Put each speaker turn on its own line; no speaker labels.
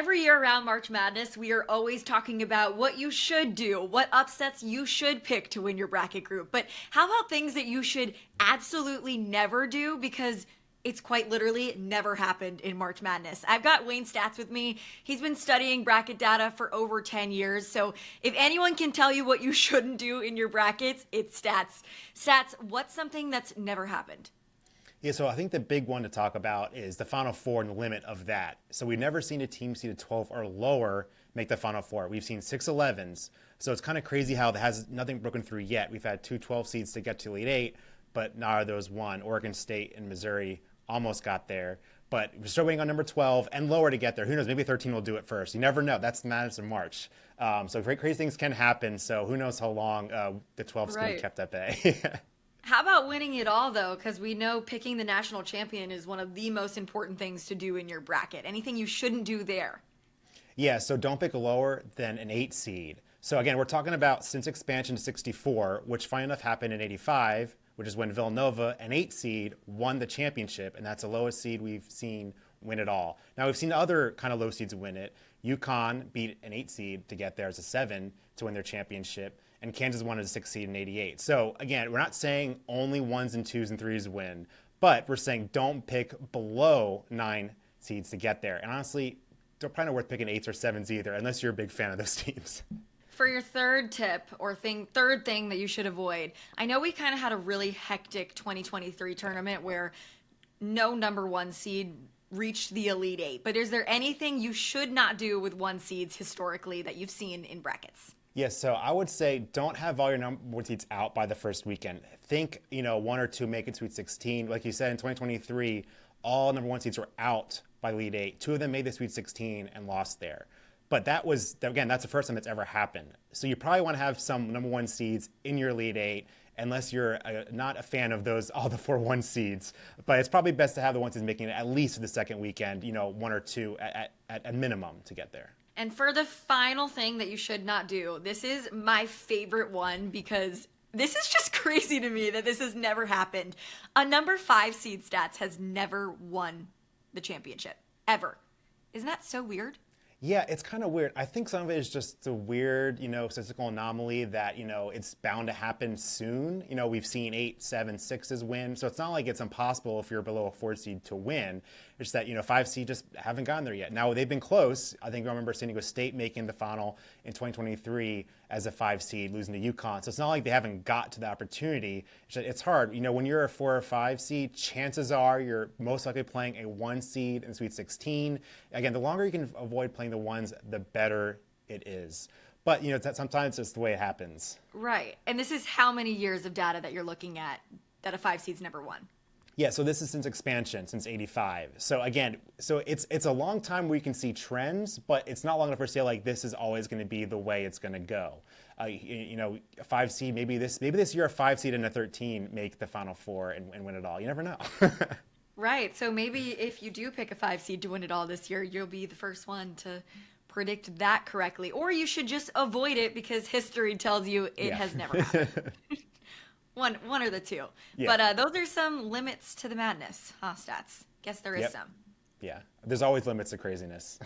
Every year around March Madness, we are always talking about what you should do, what upsets you should pick to win your bracket group. But how about things that you should absolutely never do because it's quite literally never happened in March Madness? I've got Wayne Staats with me. He's been studying bracket data for over 10 years. So if anyone can tell you what you shouldn't do in your brackets, it's Staats. Staats, what's something that's never happened?
Yeah, so I think the big one to talk about is the Final Four and the limit of that. So we've never seen a team seeded 12 or lower make the Final Four. We've seen 6-11s. So it's kind of crazy how there has nothing broken through yet. We've had two 12 seeds to get to Elite Eight, but neither of those won. Oregon State and Missouri almost got there. But we're still waiting on number 12 and lower to get there. Who knows? Maybe 13 will do it first. You never know. That's the madness of March. So crazy things can happen. So who knows how long the 12's going to be kept at bay.
How about winning it all, though? Because we know picking the national champion is one of the most important things to do in your bracket. Anything you shouldn't do there?
Yeah, so don't pick a lower than an 8 seed. So again, we're talking about since expansion to 64, which funny enough happened in 85, which is when Villanova, an 8 seed, won the championship, and that's the lowest seed we've seen win it all. Now, we've seen other kind of low seeds win it. UConn beat an 8 seed to get there as a 7 to win their championship, and Kansas won as a 6 seed in 88. So again, we're not saying only 1s and 2s and 3s win, but we're saying don't pick below 9 seeds to get there. And honestly, they're probably not worth picking 8s or 7s either, unless you're a big fan of those teams.
For your third tip or third thing that you should avoid, I know we kind of had a really hectic 2023 tournament where no number 1 seed reached the Elite Eight, but is there anything you should not do with 1 seeds historically that you've seen in brackets?
Yes, so I would say don't have all your number 1 seeds out by the first weekend. Think, 1 or 2 make it Sweet 16. Like you said, in 2023, all number 1 seeds were out by Elite Eight. 2 of them made the Sweet 16 and lost there. But that was, again, that's the first time it's ever happened. So you probably want to have some number 1 seeds in your Elite Eight, unless you're not a fan of all the 4 1 seeds. But it's probably best to have the 1 seeds making it at least the second weekend, 1 or 2 at a minimum to get there.
And for the final thing that you should not do, this is my favorite one because this is just crazy to me that this has never happened. A number 5 seed Staats has never won the championship, ever. Isn't that so weird?
Yeah, it's kind of weird. I think some of it is just a weird, statistical anomaly that, it's bound to happen soon. We've seen 8, 7, 6s win. So it's not like it's impossible if you're below a 4 seed to win. It's that, 5 seed just haven't gotten there yet. Now, they've been close. I think I remember San Diego State making the final in 2023 as a 5 seed, losing to UConn. So it's not like they haven't got to the opportunity. It's hard. When you're a 4 or 5 seed, chances are you're most likely playing a 1 seed in Sweet 16. Again, the longer you can avoid playing the 1s, the better it is. But, sometimes it's the way it happens.
Right. And this is how many years of data that you're looking at that a 5 seed's never won?
Yeah, so this is since expansion, since 85. So again, it's a long time where you can see trends, but it's not long enough to say like this is always going to be the way it's going to go. A 5 seed, maybe this year a 5 seed and a 13 make the Final Four and win it all. You never know.
Right. So maybe if you do pick a 5 seed to win it all this year, you'll be the first one to predict that correctly. Or you should just avoid it because history tells you it has never happened. One or the two. Yeah. But those are some limits to the madness, huh, Staats? Guess there is some.
Yeah. There's always limits to craziness.